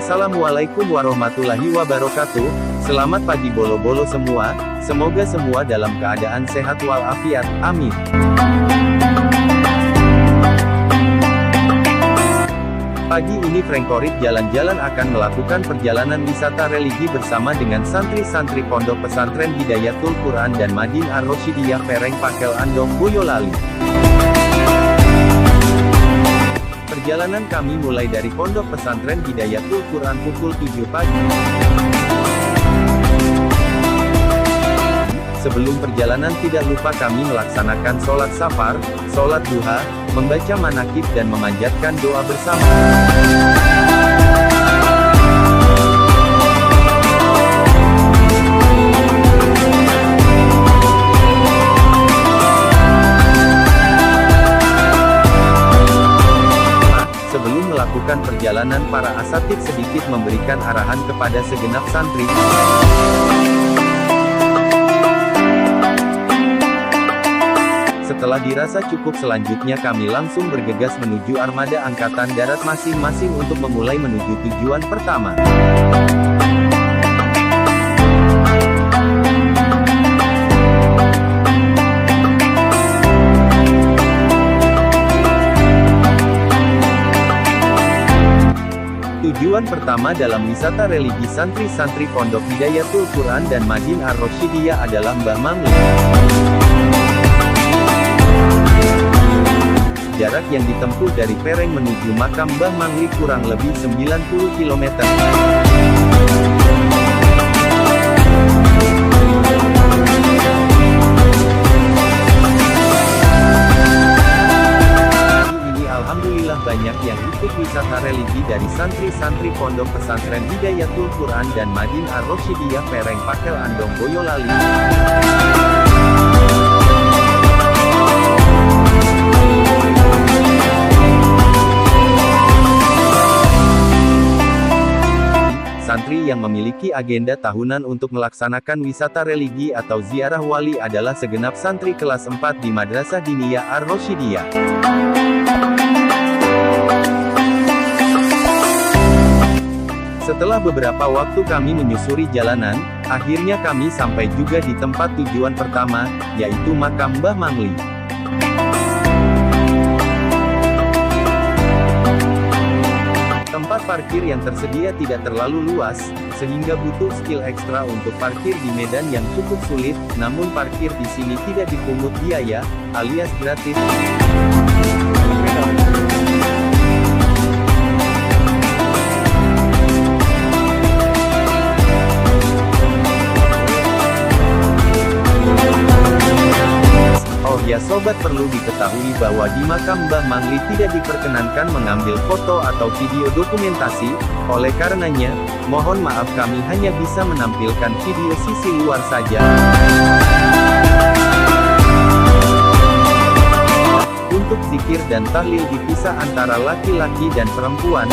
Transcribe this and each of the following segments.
Assalamualaikum warahmatullahi wabarakatuh. Selamat pagi bolo-bolo semua. Semoga semua dalam keadaan sehat walafiat. Amin. Pagi ini Frengkorit Jalan-Jalan akan melakukan perjalanan wisata religi bersama dengan santri-santri Pondok Pesantren Hidayatul Quran dan Madin Ar-Rosyidiyah Pereng Pakel Andong Boyolali. Perjalanan kami mulai dari Pondok Pesantren Hidayatul Quran pukul 7 pagi. Sebelum perjalanan tidak lupa kami melaksanakan sholat safar, sholat duha, membaca manakib dan memanjatkan doa bersama. Sebelum melakukan perjalanan, para asatidz sedikit memberikan arahan kepada segenap santri. Setelah dirasa cukup, selanjutnya kami langsung bergegas menuju armada angkatan darat masing-masing untuk memulai menuju tujuan pertama. Tujuan pertama dalam wisata religi santri-santri Pondok Hidayatul Quran dan Madin Ar-Rosyidiyah adalah Mbah Mangli. Jarak yang ditempuh dari Pereng menuju makam Mbah Mangli kurang lebih 90 km. Ini alhamdulillah banyak yang ikut wisata religi dari santri-santri Pondok Pesantren Hidayatul Quran dan Madin Ar-Rosyidiyah Pereng Pakel Andong Boyolali. Santri yang memiliki agenda tahunan untuk melaksanakan wisata religi atau ziarah wali adalah segenap santri kelas 4 di Madrasah Diniyah Ar-Rosyidiyah. Setelah beberapa waktu kami menyusuri jalanan, akhirnya kami sampai juga di tempat tujuan pertama, yaitu makam Mbah Mangli. Tempat parkir yang tersedia tidak terlalu luas, sehingga butuh skill ekstra untuk parkir di medan yang cukup sulit, namun parkir di sini tidak dipungut biaya, alias gratis. Oh ya sobat, perlu diketahui bahwa di makam Mbah Mangli tidak diperkenankan mengambil foto atau video dokumentasi, oleh karenanya, mohon maaf kami hanya bisa menampilkan video sisi luar saja. Untuk zikir dan tahlil dipisah antara laki-laki dan perempuan.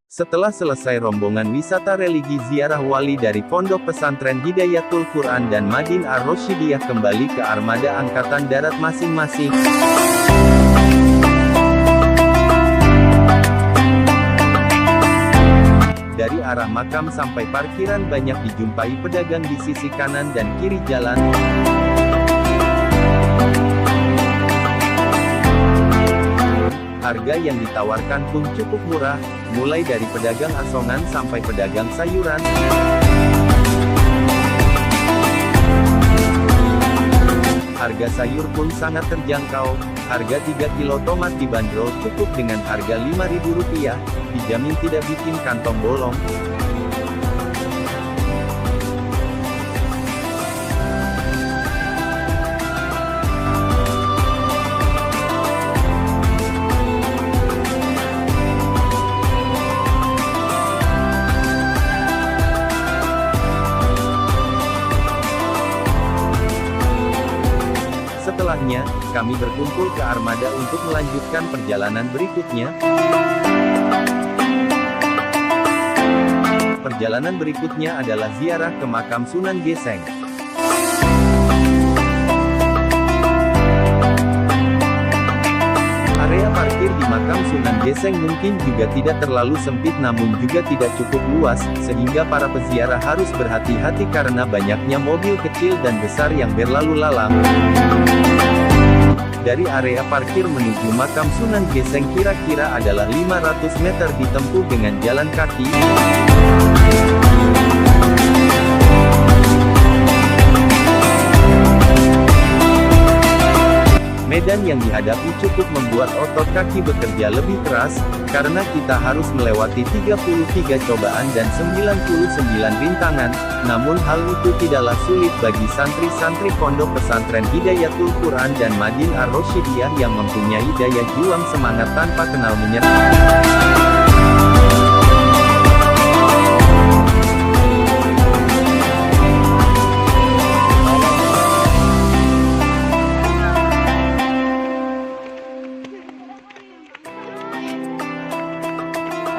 Setelah selesai rombongan wisata religi ziarah wali dari Pondok Pesantren Hidayatul Quran dan Madin Ar-Rosyidiyah kembali ke armada angkatan darat masing-masing. Dari arah makam sampai parkiran banyak dijumpai pedagang di sisi kanan dan kiri jalan. Harga yang ditawarkan pun cukup murah, mulai dari pedagang asongan sampai pedagang sayuran. Harga sayur pun sangat terjangkau, harga 3 kilo tomat dibanderol cukup dengan harga Rp5.000, dijamin tidak bikin kantong bolong. Setelahnya, kami berkumpul ke armada untuk melanjutkan perjalanan berikutnya. Perjalanan berikutnya adalah ziarah ke makam Sunan Geseng. Area parkir di makam Sunan Geseng mungkin juga tidak terlalu sempit namun juga tidak cukup luas, sehingga para peziarah harus berhati-hati karena banyaknya mobil kecil dan besar yang berlalu lalang. Dari area parkir menuju makam Sunan Geseng kira-kira adalah 500 meter ditempuh dengan jalan kaki. Medan yang dihadapi cukup membuat otot kaki bekerja lebih keras, karena kita harus melewati 33 cobaan dan 99 rintangan, namun hal itu tidaklah sulit bagi santri-santri Pondok Pesantren Hidayatul Quran dan Madin Ar-Rosyidiyah yang mempunyai daya juang semangat tanpa kenal menyerah.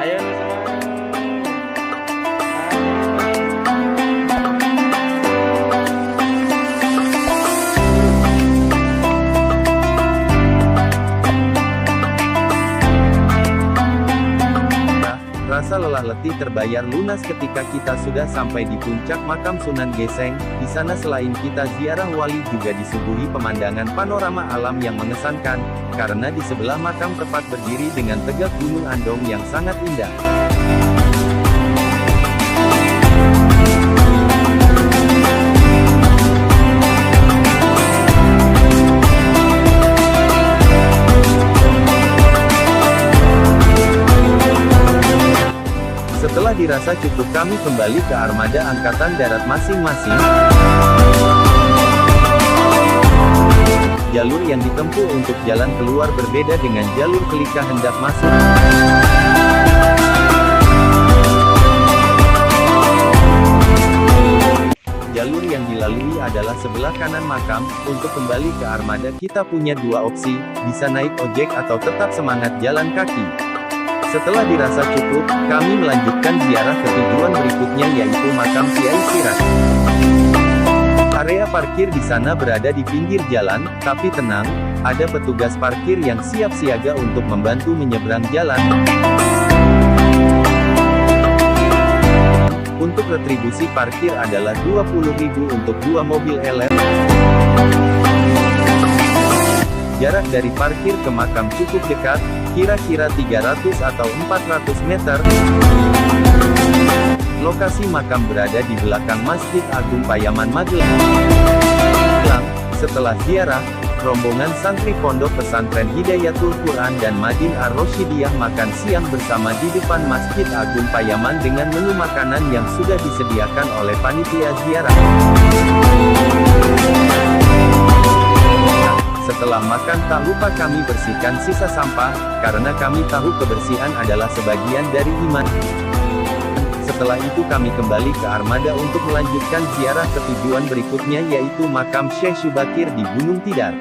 Ayo semua. Rasa lelah letih terbayar lunas ketika kita sudah sampai di puncak makam Sunan Geseng. Di sana selain kita ziarah wali juga disuguhi pemandangan panorama alam yang mengesankan, karena di sebelah makam tepat berdiri dengan tegak Gunung Andong yang sangat indah. Setelah dirasa cukup kami kembali ke armada angkatan darat masing-masing. Jalur yang ditempuh untuk jalan keluar berbeda dengan jalur ketika hendak masuk. Jalur yang dilalui adalah sebelah kanan makam. Untuk kembali ke armada kita punya dua opsi, bisa naik ojek atau tetap semangat jalan kaki. Setelah dirasa cukup, kami melanjutkan ziarah ke tujuan berikutnya yaitu makam Kiai Sirat. Area parkir di sana berada di pinggir jalan, tapi tenang, ada petugas parkir yang siap siaga untuk membantu menyeberang jalan. Untuk retribusi parkir adalah 20.000 untuk 2 mobil LR. Jarak dari parkir ke makam cukup dekat, kira-kira 300 atau 400 meter. Lokasi makam berada di belakang Masjid Agung Payaman Magelang. Setelah ziarah, rombongan santri Pondok Pesantren Hidayatul Quran dan Madin Ar-Rosyidiyah makan siang bersama di depan Masjid Agung Payaman dengan menu makanan yang sudah disediakan oleh panitia ziarah. Setelah makan tak lupa kami bersihkan sisa sampah, karena kami tahu kebersihan adalah sebagian dari iman. Setelah itu kami kembali ke armada untuk melanjutkan ziarah ke tujuan berikutnya yaitu makam Syekh Syubakir di Gunung Tidar.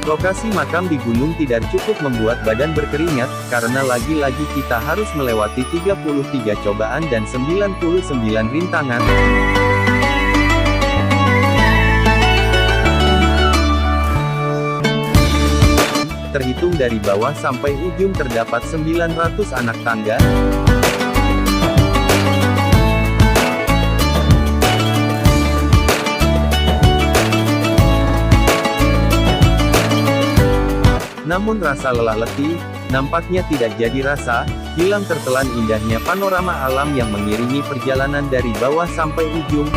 Lokasi makam di Gunung Tidar cukup membuat badan berkeringat, karena lagi-lagi kita harus melewati 33 cobaan dan 99 rintangan. terhitung dari bawah sampai ujung terdapat 900 anak tangga. Namun rasa lelah letih, nampaknya tidak jadi rasa, hilang tertelan indahnya panorama alam yang mengiringi perjalanan dari bawah sampai ujung.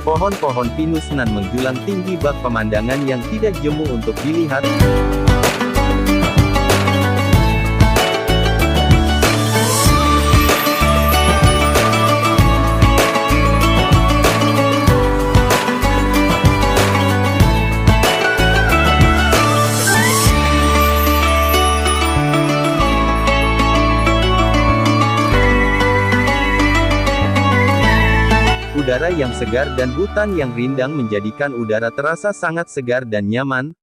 Pohon-pohon pinus nan menjulang tinggi bak pemandangan yang tidak jemu untuk dilihat. Udara yang segar dan hutan yang rindang menjadikan udara terasa sangat segar dan nyaman.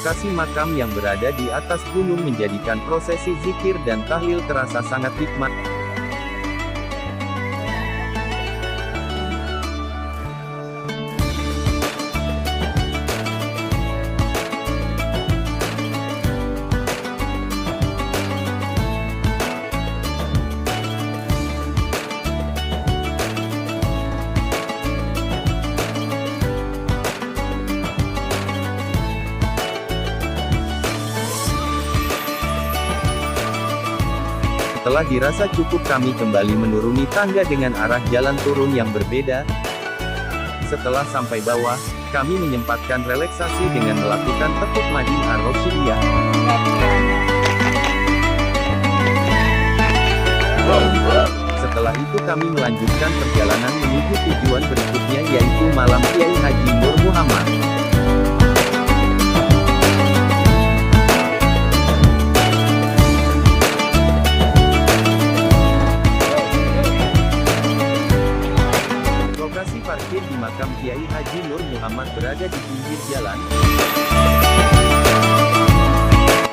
Lokasi makam yang berada di atas gunung menjadikan prosesi zikir dan tahlil terasa sangat hikmat. Setelah dirasa cukup, kami kembali menuruni tangga dengan arah jalan turun yang berbeda. Setelah sampai bawah, kami menyempatkan relaksasi dengan melakukan tekuk madin ar-rosyidiyah. Setelah itu kami melanjutkan perjalanan menuju tujuan berikutnya, yaitu Malam Kiai Haji Nur Muhammad. Lokasi parkir di makam Kiai Haji Nur Muhammad berada di pinggir jalan.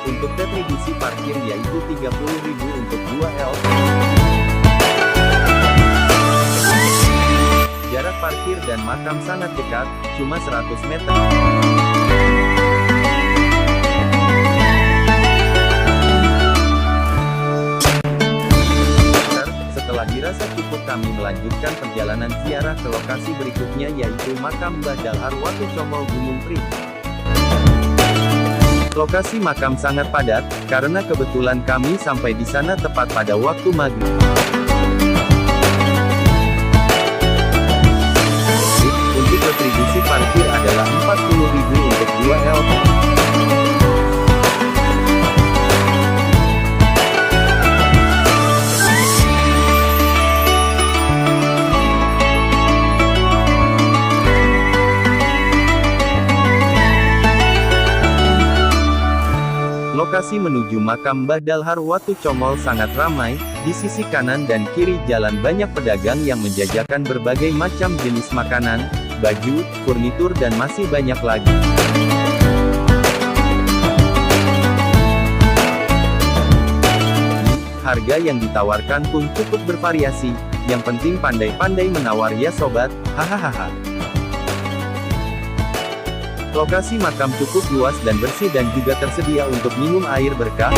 Untuk retribusi parkir yaitu 30.000 untuk 2L. Jarak parkir dan makam sangat dekat, cuma 100 meter. Setelah dirasa cukup, kami melanjutkan perjalanan ziarah ke lokasi berikutnya, yaitu makam Mbah Dalhar Watu Congol Gunung Pring. Lokasi makam sangat padat, karena kebetulan kami sampai di sana tepat pada waktu maghrib. Untuk retribusi parkir adalah 40.000 untuk 2L. Lokasi menuju makam Mbah Dalhar Watu Congol sangat ramai. Di sisi kanan dan kiri jalan banyak pedagang yang menjajakan berbagai macam jenis makanan, baju, furnitur dan masih banyak lagi. Harga yang ditawarkan pun cukup bervariasi, yang penting pandai-pandai menawar ya sobat, hahaha. Lokasi makam cukup luas dan bersih dan juga tersedia untuk minum air berkah.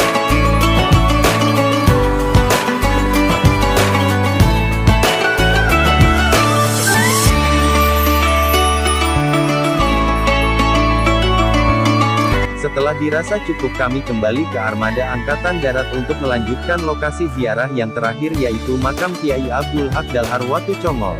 Setelah dirasa cukup kami kembali ke armada Angkatan Darat untuk melanjutkan lokasi ziarah yang terakhir yaitu makam Kiai Abdul Haq Dalhar Watu Congol.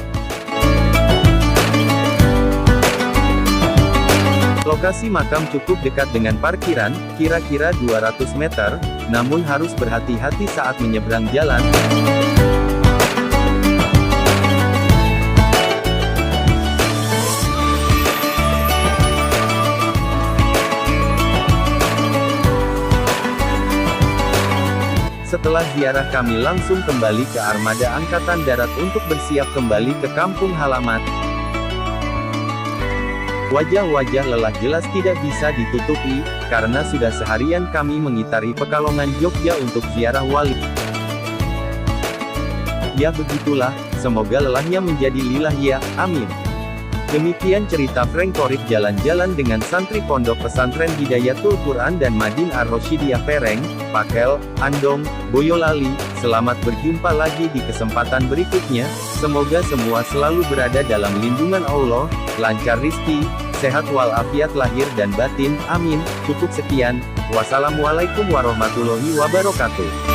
Lokasi makam cukup dekat dengan parkiran, kira-kira 200 meter, namun harus berhati-hati saat menyeberang jalan. Setelah ziarah kami langsung kembali ke armada Angkatan Darat untuk bersiap kembali ke kampung halaman. Wajah-wajah lelah jelas tidak bisa ditutupi, karena sudah seharian kami mengitari Pekalongan Jogja untuk ziarah wali. Ya begitulah, semoga lelahnya menjadi lilah ya, amin. Demikian cerita Frank Torik jalan-jalan dengan santri Pondok Pesantren Hidayatul Quran dan Madin Ar-Rosyidiyah Pereng, Pakel, Andong, Boyolali. Selamat berjumpa lagi di kesempatan berikutnya. Semoga semua selalu berada dalam lindungan Allah, lancar rizki, sehat walafiat lahir dan batin, amin. Cukup sekian, wassalamualaikum warahmatullahi wabarakatuh.